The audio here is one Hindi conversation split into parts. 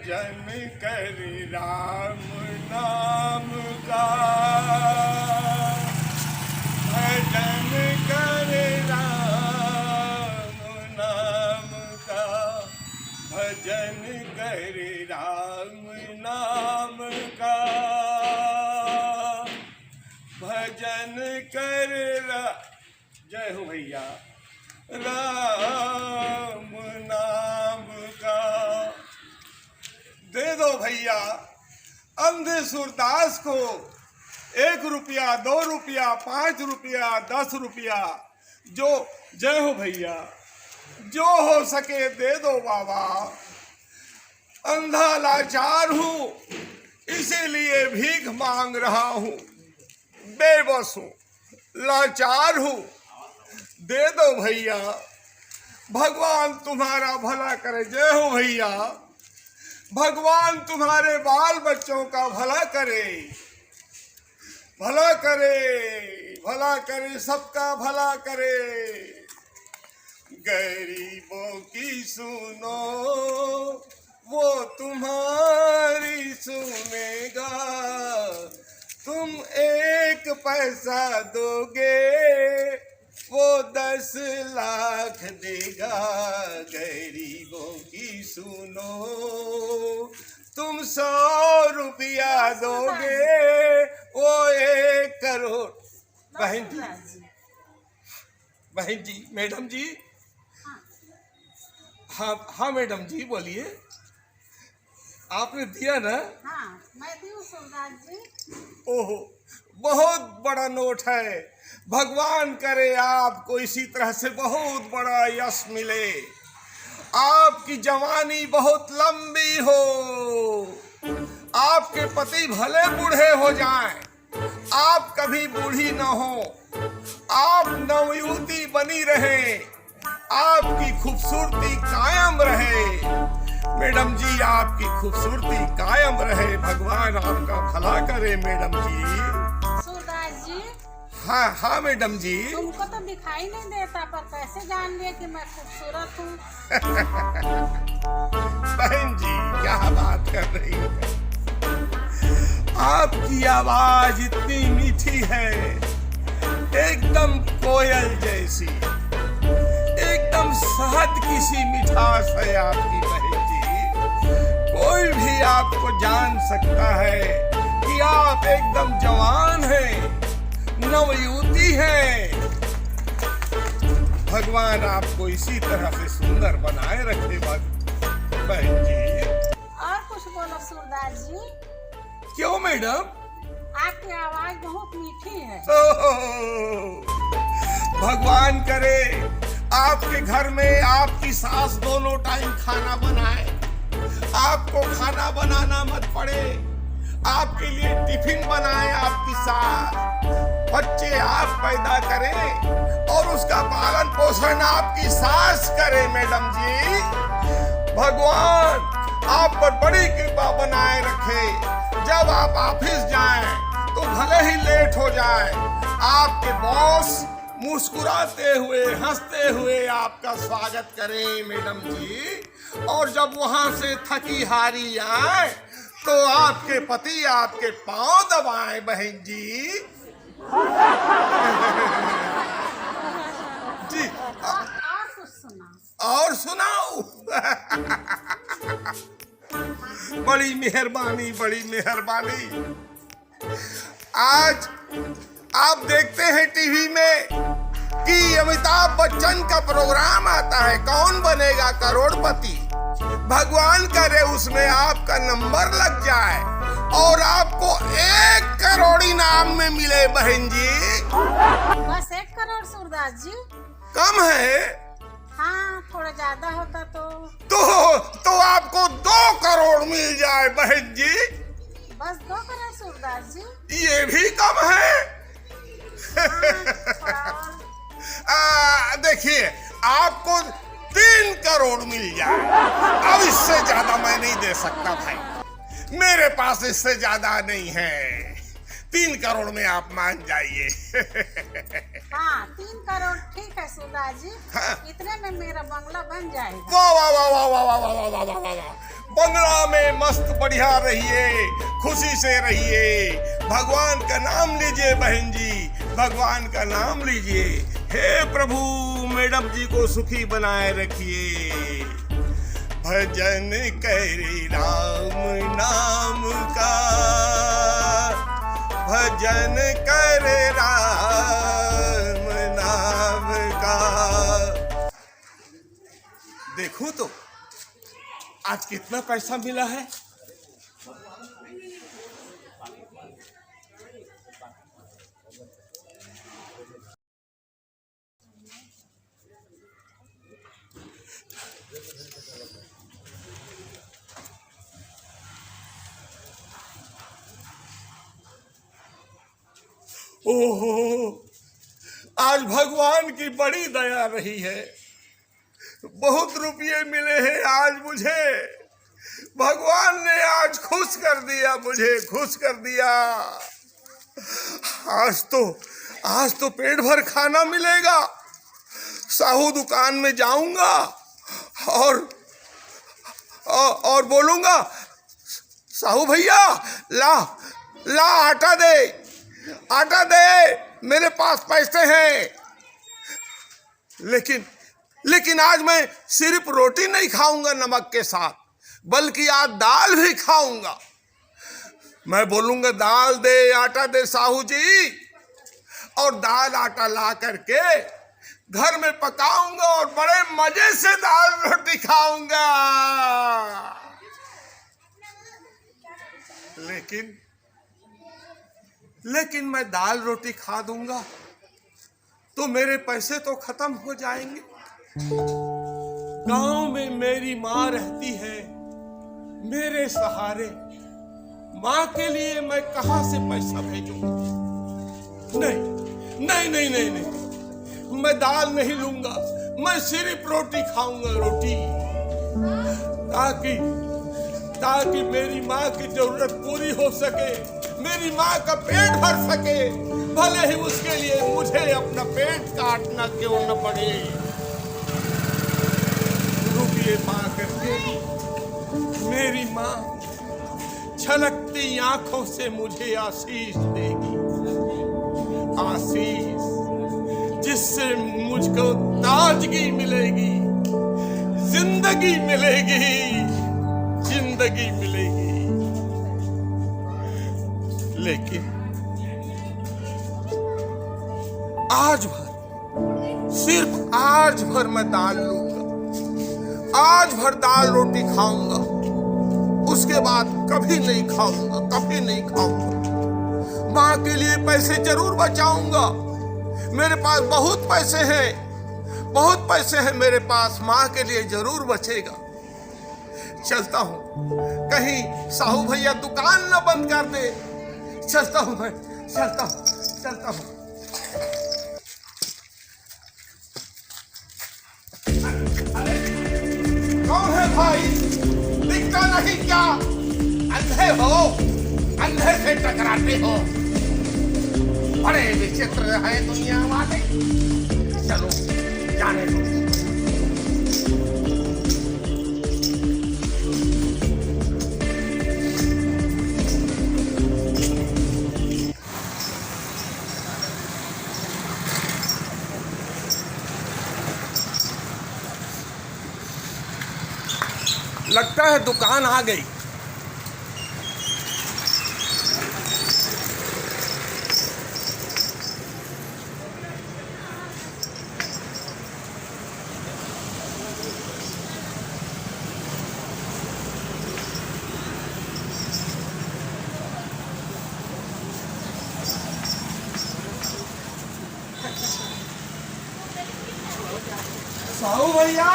भजन कर राम नाम का, भजन कर राम नाम का, भजन कर राम नाम का, भजन कर जय हो भैया राम नाम का। दे दो भैया अंधे सूरदास को 1 रुपया 2 रुपया 5 रुपया 10 रुपया, जो जय हो भैया, जो हो सके दे दो बाबा। अंधा लाचार हूँ इसीलिए भीख मांग रहा हूँ, बेबस हूँ, लाचार हूँ, दे दो भैया। भगवान तुम्हारा भला करे। जय हो भैया। भगवान तुम्हारे बाल बच्चों का भला करे, भला करे, भला करे, सबका भला करे। गरीबों की सुनो वो तुम्हारी सुनेगा, तुम 1 पैसा दोगे वो 10 लाख देगा। गरीबों की सुनो तुम 100 रुपया दोगे वो 1 करोड़। बहन जी, बहन जी, मैडम जी, हाँ हाँ मैडम जी बोलिए। आपने दिया ना? हाँ मैं दी हूँ सुरदास जी। ओहो बहुत बड़ा नोट है। भगवान करे आपको इसी तरह से बहुत बड़ा यश मिले, आपकी जवानी बहुत लंबी हो, आपके पति भले बूढ़े हो जाएं, आप कभी बूढ़ी न हो, आप नवयुवती बनी रहे, आपकी खूबसूरती कायम रहे। मैडम जी आपकी खूबसूरती कायम रहे, भगवान आपका भला करे मैडम जी। सुरदास जी, हाँ हाँ मैडम जी। तुमको तो दिखाई नहीं देता, पर कैसे जान लिया कि मैं खूबसूरत हूँ? बहन जी क्या बात कर रही है, आपकी आवाज इतनी मीठी है, एकदम कोयल जैसी, एकदम शहद की सी मिठास है आपकी बहन जी। कोई भी आपको जान सकता है कि आप एकदम जवान हैं, नवयुवती हैं। भगवान आपको इसी तरह से सुंदर बनाए रखे बहन जी। और कुछ बोलो सुरदास जी। क्यों मैडम? आपकी आवाज बहुत मीठी है। भगवान करे आपके घर में आपकी सास दोनों टाइम खाना बनाए, आपको खाना बनाना मत पड़े, आपके लिए टिफिन बनाए आपकी सास, बच्चे आप पैदा करें और उसका पालन पोषण आपकी सास करे। मैडम जी भगवान आप पर बड़ी कृपा बनाए रखे। जब आप ऑफिस जाएं तो भले ही लेट हो जाए, आपके बॉस मुस्कुराते हुए हंसते हुए आपका स्वागत करें मैडम जी। और जब वहां से थकी हारी आए तो आपके पति आपके पांव दबाएं बहन जी। जी और कुछ सुना? और सुनाओ। बड़ी मेहरबानी, बड़ी मेहरबानी। आज आप देखते हैं टीवी में कि अमिताभ बच्चन का प्रोग्राम आता है, कौन बनेगा करोड़पति। भगवान करे उसमें आपका नंबर लग जाए और आपको 1 करोड़ इनाम में मिले बहन जी। बस 1 करोड़ सुरदास जी? कम है? हाँ थोड़ा ज्यादा होता तो आपको 2 करोड़ मिल जाए बहन जी। बस 2 करोड़ सुरदास जी? ये भी कम है। देखिए आपको 3 करोड़ मिल जाए। अब इससे ज्यादा मैं नहीं दे सकता भाई, मेरे पास इससे ज्यादा नहीं है। 3 करोड़ में आप मान जाइए। हाँ 3 करोड़ ठीक है सुरदास जी। हाँ। इतने में मेरा बंगला बन जाएगा। वाह वाह वाह वाह वाह वाह वाह वाह वाह वाह वाह। बंगला में मस्त बढ़िया रहिए, खुशी से रहिए। भगवान का नाम लीजिए बहन जी, भगवान का नाम लीजिए। हे प्रभु मैडम जी को सुखी बनाए रखिए। भजन करे राम नाम का, भजन करे राम नाम का। देखो तो आज कितना पैसा मिला है। ओहो, आज भगवान की बड़ी दया रही है। बहुत रुपये मिले हैं आज मुझे। भगवान ने आज खुश कर दिया, मुझे खुश कर दिया। आज तो पेट भर खाना मिलेगा। साहू दुकान में जाऊंगा और बोलूंगा, साहू भैया ला आटा दे, मेरे पास पैसे हैं। लेकिन आज मैं सिर्फ रोटी नहीं खाऊंगा नमक के साथ, बल्कि आज दाल भी खाऊंगा। मैं बोलूंगा दाल दे, आटा दे साहू जी, और दाल आटा ला करके घर में पकाऊंगा और बड़े मजे से दाल रोटी खाऊंगा। लेकिन मैं दाल रोटी खा दूंगा तो मेरे पैसे तो खत्म हो जाएंगे। गांव में मेरी माँ रहती है मेरे सहारे। माँ के लिए मैं कहां से पैसा भेजूंगा? नहीं, मैं दाल नहीं लूंगा, मैं सिर्फ रोटी खाऊंगा, रोटी, ताकि मेरी माँ की जरूरत पूरी हो सके, मेरी माँ का पेट भर सके। भले ही उसके लिए मुझे अपना पेट काटना क्यों न पड़े। रुपये पा करके मेरी माँ छलकती आंखों से मुझे आशीष देगी, आशीष जिससे मुझको ताजगी मिलेगी, जिंदगी मिलेगी। लेकिन सिर्फ आज भर मैं दाल लूंगा, आज भर दाल रोटी खाऊंगा, उसके बाद कभी नहीं खाऊंगा। माँ के लिए पैसे जरूर बचाऊंगा। मेरे पास बहुत पैसे हैं मेरे पास, माँ के लिए जरूर बचेगा। चलता हूँ, कहीं साहू भैया दुकान न बंद कर दे। चलता हूँ। अरे कौन है भाई? दिखता नहीं क्या? अंधे से टकराते हो। बड़े विचित्र है दुनिया वाले। चलो जाने दो। लगता है दुकान आ गई। साहू भैया।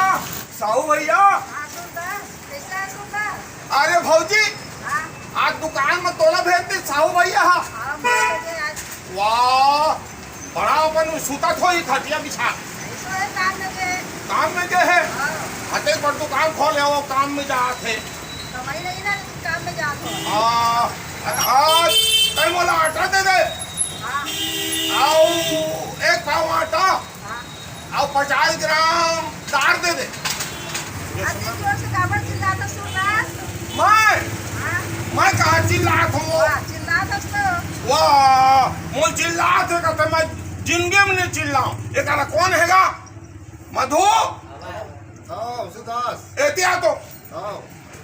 अरे भौजी, आज दुकान में तोला भेज दी साहू भैया। वाह, बड़ा अपन सूता थोड़ी खटिया बिछा काम में गए है। हते पर दुकान खोले हो, काम में जा थे। आज कई मोला आटा दे दे। आओ 1 पाव आटा और 50 ग्राम दाल दे दे। वाह मोल चिल्लाते कहते मैं जिंदगी में नहीं चिल्लाऊं। ये कहना कौन हैगा? मधु सुदास एतिया तो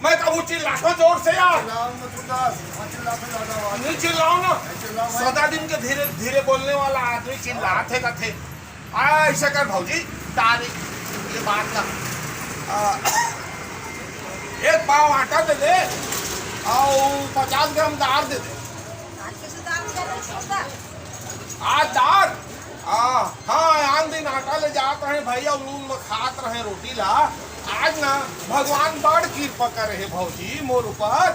मैं कहूँ चिल्लाता जोर से यार। नहीं चिल्लाओ ना, सदा दिन के धीरे धीरे बोलने वाला आदमी चिल्लाते कथे। ऐसा कर भौजी तारीख ये बात का एक पाव आटा दे दे और 50 ग्राम दाल दे दे। आज दाल हाँ आन दिन आटा ले जात रहे भैया नून में खात रहे रोटी ला। आज ना भगवान बड़ कृपा करे है भौजी मोर ऊपर।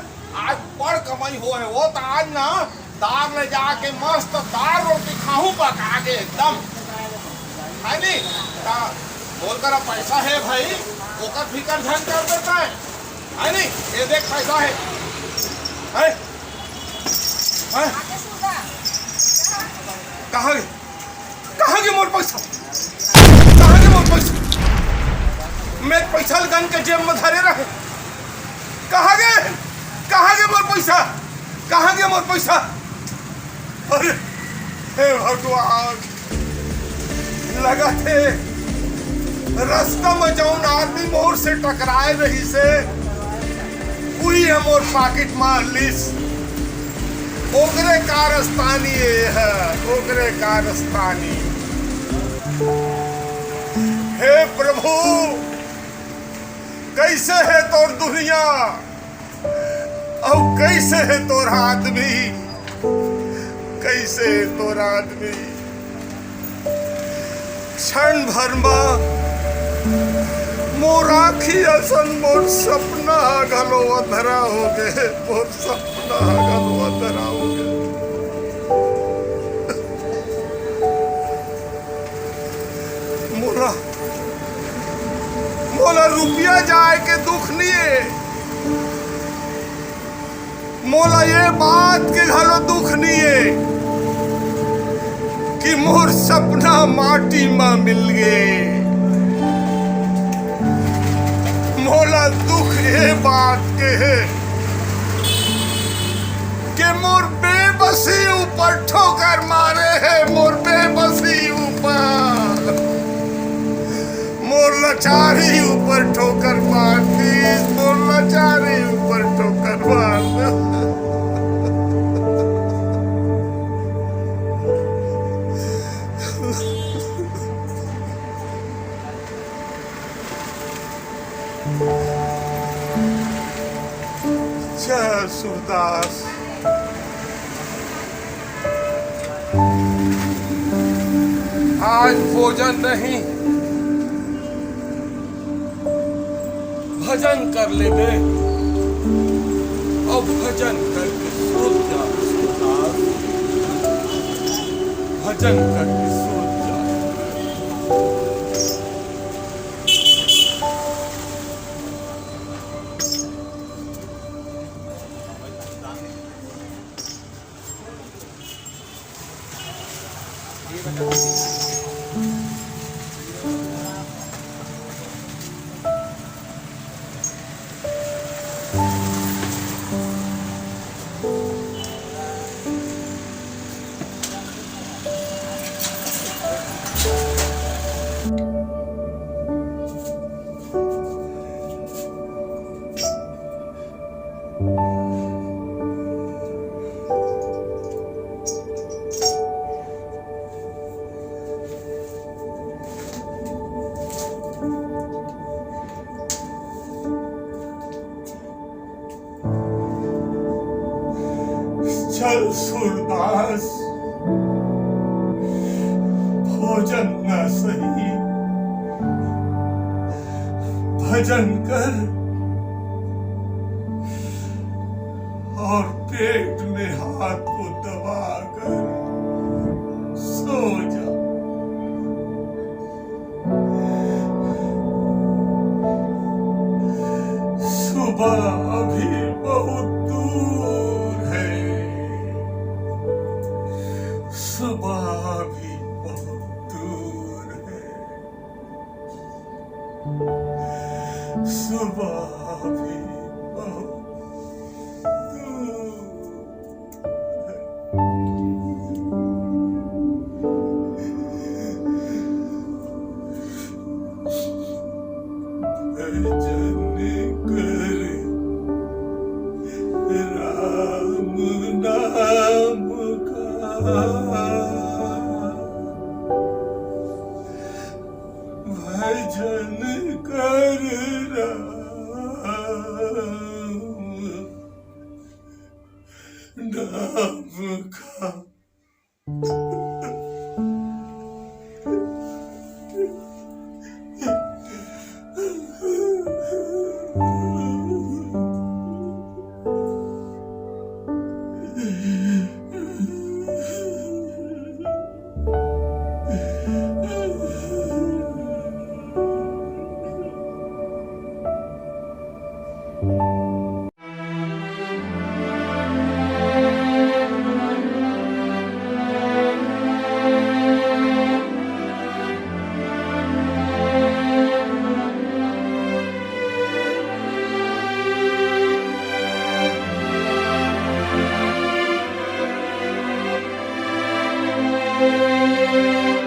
आज बड़ कमाई हो है वो तो आज ना दाल ले जाके मस्त दाल रोटी खाऊं पका के एकदम है नी। बोलकर अब पैसा है भाई ओकर फिकर झन कर देता है नी। ये देख पैसा है, कहाँ गए मोर पैसा? कहाँ गए मोर पैसा? मैं पैसा गन के जेब में धरे रहे। कहाँ गए मोर पैसा? कहाँ गए मोर पैसा? अरे हे भगवान लगा थे रास्ता में जौन आदमी मोर से टकराए रही से वही है मोर पॉकेट मार लिस। ओकरे कारस्तानी है ओकरे कारस्तानी। हे प्रभु कैसे है तोर दुनिया और कैसे है तोर आदमी? कैसे है तोर आदमी? क्षण भर में मोर आखी असन मोर सपना गलो अधरा हो गए। मोर सपना गलो अधरा हो गए। मोला रुपया जाए के दुख नहीं है। मोला ये बात के घलो दुख नहीं है कि मोर सपना माटी में मिल गए। मोला दुख ये बात के है कि मोर बेबसी ऊपर ठोकर मारे है। मोर बेबसी ऊपर मोर लाचारी ऊपर ठोकर मारती। मोर लाचारी ऊपर ठोकर मार सूरदास आज भोजन नहीं भजन कर ले बे और भजन करके सो जा सूरदास। भजन करके सो जा। चल सूरदास भोजन न सही भजन कर और पेट में हाथ को दबा कर सो जा। सुबह अभी बहुत दूर है। सुबह भी बहुत दूर है। सुबह भी बहुत दूर है। भजन कर नाम का Thank you.